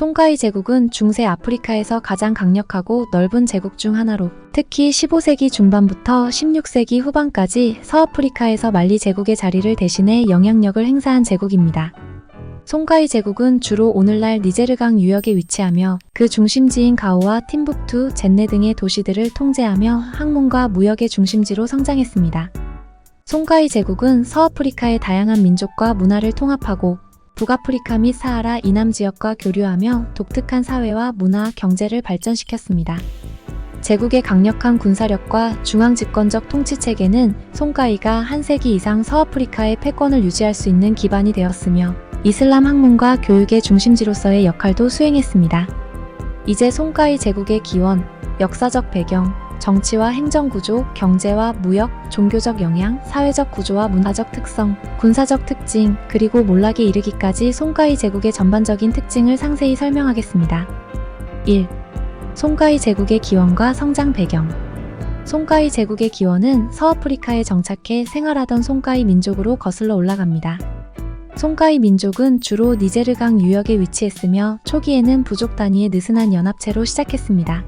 송가이 제국은 중세 아프리카에서 가장 강력하고 넓은 제국 중 하나로 특히 15세기 중반부터 16세기 후반까지 서아프리카에서 말리 제국의 자리를 대신해 영향력을 행사한 제국입니다. 송가이 제국은 주로 오늘날 니제르강 유역에 위치하며 그 중심지인 가오와 팀북투, 젠네 등의 도시들을 통제하며 학문과 무역의 중심지로 성장했습니다. 송가이 제국은 서아프리카의 다양한 민족과 문화를 통합하고 북아프리카 및 사하라 이남 지역과 교류하며 독특한 사회와 문화, 경제를 발전시켰습니다. 제국의 강력한 군사력과 중앙집권적 통치체계는 송가이가 한 세기 이상 서아프리카의 패권을 유지할 수 있는 기반이 되었으며 이슬람 학문과 교육의 중심지로서의 역할도 수행했습니다. 이제 송가이 제국의 기원, 역사적 배경, 정치와 행정구조, 경제와 무역, 종교적 영향, 사회적 구조와 문화적 특성, 군사적 특징, 그리고 몰락에 이르기까지 송가이 제국의 전반적인 특징을 상세히 설명하겠습니다. 1. 송가이 제국의 기원과 성장 배경. 송가이 제국의 기원은 서아프리카에 정착해 생활하던 송가이 민족으로 거슬러 올라갑니다. 송가이 민족은 주로 니제르강 유역에 위치했으며 초기에는 부족 단위의 느슨한 연합체로 시작했습니다.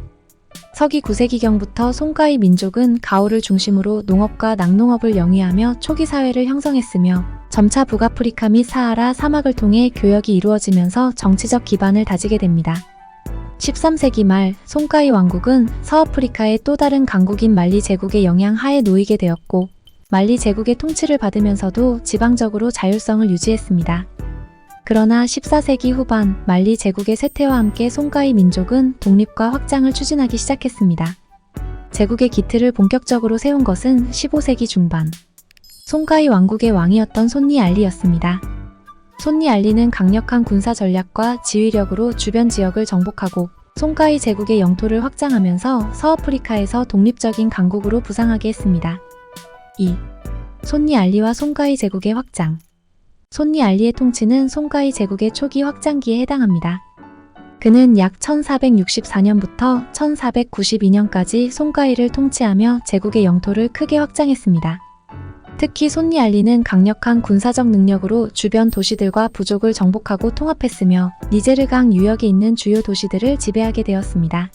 서기 9세기경부터 송가이 민족은 가오를 중심으로 농업과 낙농업을 영위하며 초기 사회를 형성했으며 점차 북아프리카 및 사하라 사막을 통해 교역이 이루어지면서 정치적 기반을 다지게 됩니다. 13세기 말 송가이 왕국은 서아프리카의 또 다른 강국인 말리 제국의 영향 하에 놓이게 되었고 말리 제국의 통치를 받으면서도 지방적으로 자율성을 유지했습니다. 그러나 14세기 후반 말리 제국의 쇠퇴와 함께 송가이 민족은 독립과 확장을 추진하기 시작했습니다. 제국의 기틀을 본격적으로 세운 것은 15세기 중반 송가이 왕국의 왕이었던 손니 알리였습니다. 손니 알리는 강력한 군사 전략과 지휘력으로 주변 지역을 정복하고 송가이 제국의 영토를 확장하면서 서아프리카에서 독립적인 강국으로 부상하게 했습니다. 2. 손니 알리와 송가이 제국의 확장. 손니 알리의 통치는 송가이 제국의 초기 확장기에 해당합니다. 그는 약 1464년부터 1492년까지 송가이를 통치하며 제국의 영토를 크게 확장했습니다. 특히 손니 알리는 강력한 군사적 능력으로 주변 도시들과 부족을 정복하고 통합했으며 니제르강 유역에 있는 주요 도시들을 지배하게 되었습니다.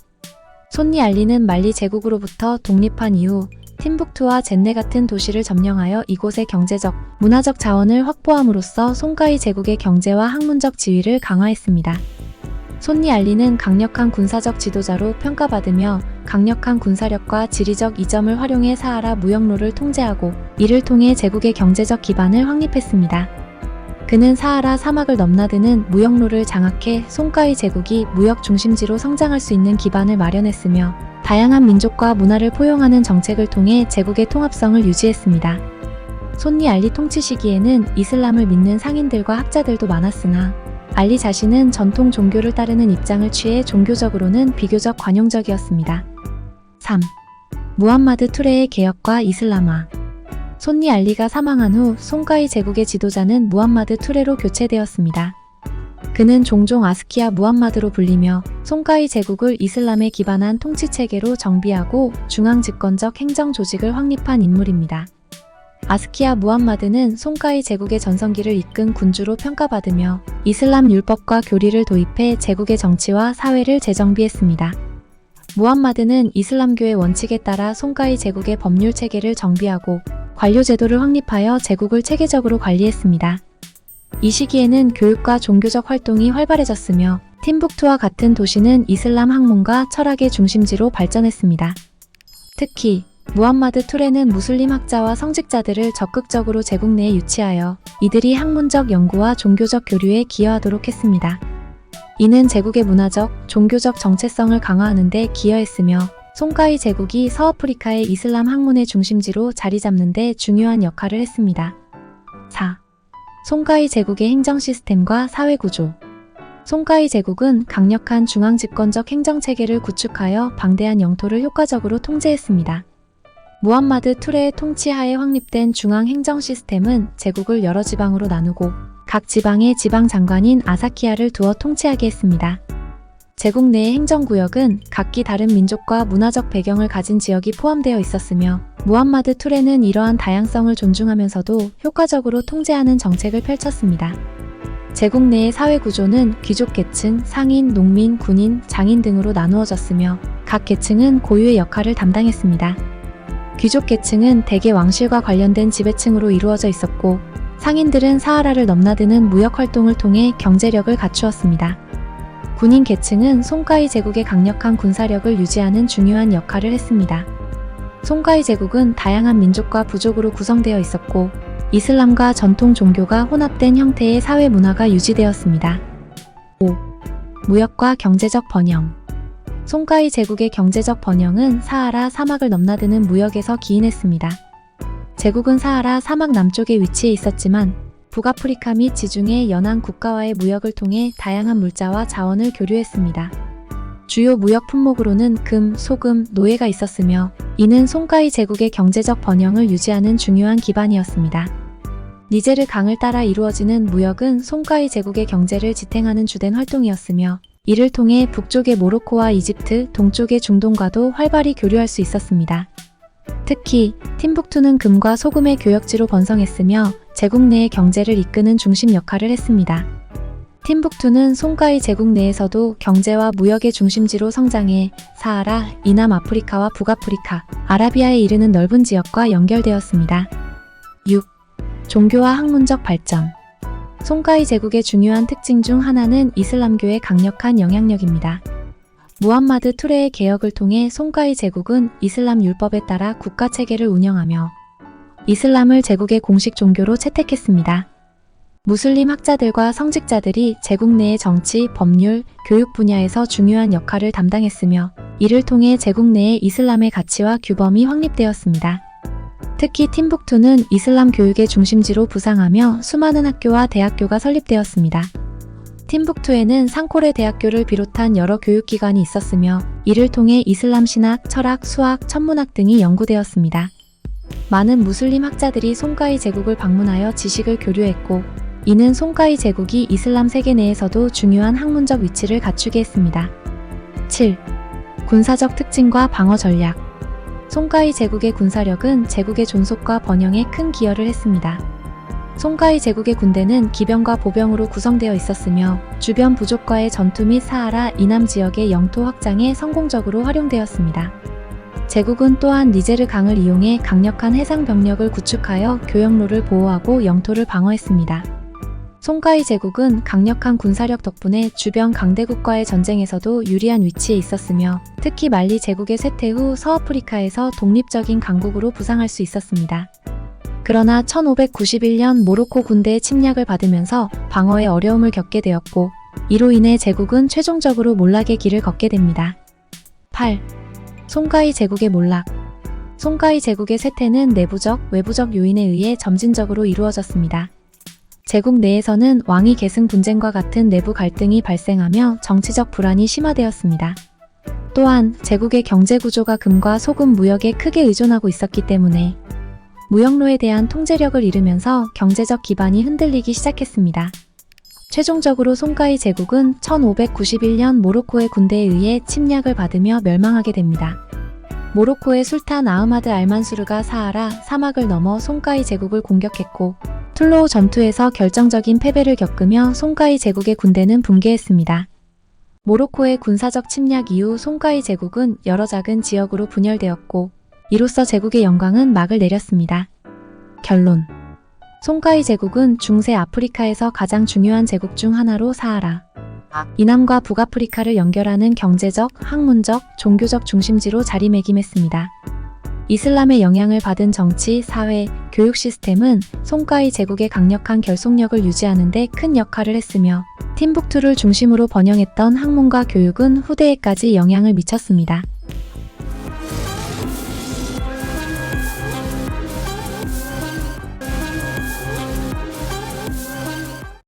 손니 알리는 말리 제국으로부터 독립한 이후 팀북투와 젠네 같은 도시를 점령하여 이곳의 경제적, 문화적 자원을 확보함으로써 송가이 제국의 경제와 학문적 지위를 강화했습니다. 손니 알리는 강력한 군사적 지도자로 평가받으며 강력한 군사력과 지리적 이점을 활용해 사하라 무역로를 통제하고 이를 통해 제국의 경제적 기반을 확립했습니다. 그는 사하라 사막을 넘나드는 무역로를 장악해 송가이 제국이 무역 중심지로 성장할 수 있는 기반을 마련했으며 다양한 민족과 문화를 포용하는 정책을 통해 제국의 통합성을 유지했습니다. 손니 알리 통치 시기에는 이슬람을 믿는 상인들과 학자들도 많았으나 알리 자신은 전통 종교를 따르는 입장을 취해 종교적으로는 비교적 관용적이었습니다. 3. 무함마드 투레의 개혁과 이슬람화. 손니 알리가 사망한 후 송가이 제국의 지도자는 무함마드 투레로 교체되었습니다. 그는 종종 아스키아 무함마드로 불리며 송가이 제국을 이슬람에 기반한 통치체계로 정비하고 중앙집권적 행정 조직을 확립한 인물입니다. 아스키아 무함마드는 송가이 제국의 전성기를 이끈 군주로 평가받으며 이슬람 율법과 교리를 도입해 제국의 정치와 사회를 재정비했습니다. 무함마드는 이슬람교의 원칙에 따라 송가이 제국의 법률 체계를 정비하고 관료 제도를 확립하여 제국을 체계적으로 관리했습니다. 이 시기에는 교육과 종교적 활동이 활발해졌으며 팀북투와 같은 도시는 이슬람 학문과 철학의 중심지로 발전했습니다. 특히 무함마드 투레는 무슬림 학자와 성직자들을 적극적으로 제국 내에 유치하여 이들이 학문적 연구와 종교적 교류에 기여하도록 했습니다. 이는 제국의 문화적, 종교적 정체성을 강화하는 데 기여했으며 송가이 제국이 서아프리카의 이슬람 학문의 중심지로 자리 잡는 데 중요한 역할을 했습니다. 4. 송가이 제국의 행정 시스템과 사회 구조. 송가이 제국은 강력한 중앙집권적 행정체계를 구축하여 방대한 영토를 효과적으로 통제했습니다. 무함마드 투레의 통치하에 확립된 중앙행정 시스템은 제국을 여러 지방으로 나누고 각 지방에 지방장관인 아사키아를 두어 통치하게 했습니다. 제국 내의 행정구역은 각기 다른 민족과 문화적 배경을 가진 지역이 포함되어 있었으며 무함마드 투레는 이러한 다양성을 존중하면서도 효과적으로 통제하는 정책을 펼쳤습니다. 제국 내의 사회 구조는 귀족 계층, 상인, 농민, 군인, 장인 등으로 나누어졌으며 각 계층은 고유의 역할을 담당했습니다. 귀족 계층은 대개 왕실과 관련된 지배층으로 이루어져 있었고 상인들은 사하라를 넘나드는 무역 활동을 통해 경제력을 갖추었습니다. 군인 계층은 송가이 제국의 강력한 군사력을 유지하는 중요한 역할을 했습니다. 송가이 제국은 다양한 민족과 부족으로 구성되어 있었고 이슬람과 전통 종교가 혼합된 형태의 사회 문화가 유지되었습니다. 5. 무역과 경제적 번영. 송가이 제국의 경제적 번영은 사하라 사막을 넘나드는 무역에서 기인했습니다. 제국은 사하라 사막 남쪽에 위치해 있었지만 북아프리카 및 지중해 연안 국가와의 무역을 통해 다양한 물자와 자원을 교류했습니다. 주요 무역 품목으로는 금, 소금, 노예가 있었으며 이는 송가이 제국의 경제적 번영을 유지하는 중요한 기반이었습니다. 니제르 강을 따라 이루어지는 무역은 송가이 제국의 경제를 지탱하는 주된 활동이었으며 이를 통해 북쪽의 모로코와 이집트, 동쪽의 중동과도 활발히 교류할 수 있었습니다. 특히 팀북투는 금과 소금의 교역지로 번성했으며 제국 내의 경제를 이끄는 중심 역할을 했습니다. 팀북투는 송가이 제국 내에서도 경제와 무역의 중심지로 성장해 사하라, 이남 아프리카와 북아프리카, 아라비아에 이르는 넓은 지역과 연결되었습니다. 6. 종교와 학문적 발전. 송가이 제국의 중요한 특징 중 하나는 이슬람교의 강력한 영향력입니다. 무함마드 투레의 개혁을 통해 송가이 제국은 이슬람 율법에 따라 국가 체계를 운영하며 이슬람을 제국의 공식 종교로 채택했습니다. 무슬림 학자들과 성직자들이 제국 내의 정치, 법률, 교육 분야에서 중요한 역할을 담당했으며 이를 통해 제국 내의 이슬람의 가치와 규범이 확립되었습니다. 특히 팀북투는 이슬람 교육의 중심지로 부상하며 수많은 학교와 대학교가 설립되었습니다. 팀북투에는 상코레 대학교를 비롯한 여러 교육기관이 있었으며 이를 통해 이슬람 신학, 철학, 수학, 천문학 등이 연구되었습니다. 많은 무슬림 학자들이 송가이 제국을 방문하여 지식을 교류했고 이는 송가이 제국이 이슬람 세계 내에서도 중요한 학문적 위치를 갖추게 했습니다. 7. 군사적 특징과 방어 전략. 송가이 제국의 군사력은 제국의 존속과 번영에 큰 기여를 했습니다. 송가이 제국의 군대는 기병과 보병으로 구성되어 있었으며 주변 부족과의 전투 및 사하라 이남 지역의 영토 확장에 성공적으로 활용되었습니다. 제국은 또한 니제르 강을 이용해 강력한 해상 병력을 구축하여 교역로를 보호하고 영토를 방어했습니다. 송가이 제국은 강력한 군사력 덕분에 주변 강대국과의 전쟁에서도 유리한 위치에 있었으며 특히 말리 제국의 쇠퇴 후 서아프리카에서 독립적인 강국으로 부상할 수 있었습니다. 그러나 1591년 모로코 군대의 침략을 받으면서 방어에 어려움을 겪게 되었고 이로 인해 제국은 최종적으로 몰락의 길을 걷게 됩니다. 8. 송가이 제국의 몰락. 송가이 제국의 쇠퇴는 내부적, 외부적 요인에 의해 점진적으로 이루어졌습니다. 제국 내에서는 왕위 계승 분쟁과 같은 내부 갈등이 발생하며 정치적 불안이 심화되었습니다. 또한 제국의 경제 구조가 금과 소금 무역에 크게 의존하고 있었기 때문에 무역로에 대한 통제력을 잃으면서 경제적 기반이 흔들리기 시작했습니다. 최종적으로 송가이 제국은 1591년 모로코의 군대에 의해 침략을 받으며 멸망하게 됩니다. 모로코의 술탄 아흐마드 알만수르가 사하라 사막을 넘어 송가이 제국을 공격했고 툴로우 전투에서 결정적인 패배를 겪으며 송가이 제국의 군대는 붕괴했습니다. 모로코의 군사적 침략 이후 송가이 제국은 여러 작은 지역으로 분열되었고 이로써 제국의 영광은 막을 내렸습니다. 결론. 송가이 제국은 중세 아프리카에서 가장 중요한 제국 중 하나로 사하라 이남과 북아프리카를 연결하는 경제적, 학문적, 종교적 중심지로 자리매김했습니다. 이슬람의 영향을 받은 정치, 사회, 교육 시스템은 송가이 제국의 강력한 결속력을 유지하는 데 큰 역할을 했으며 팀북투를 중심으로 번영했던 학문과 교육은 후대에까지 영향을 미쳤습니다.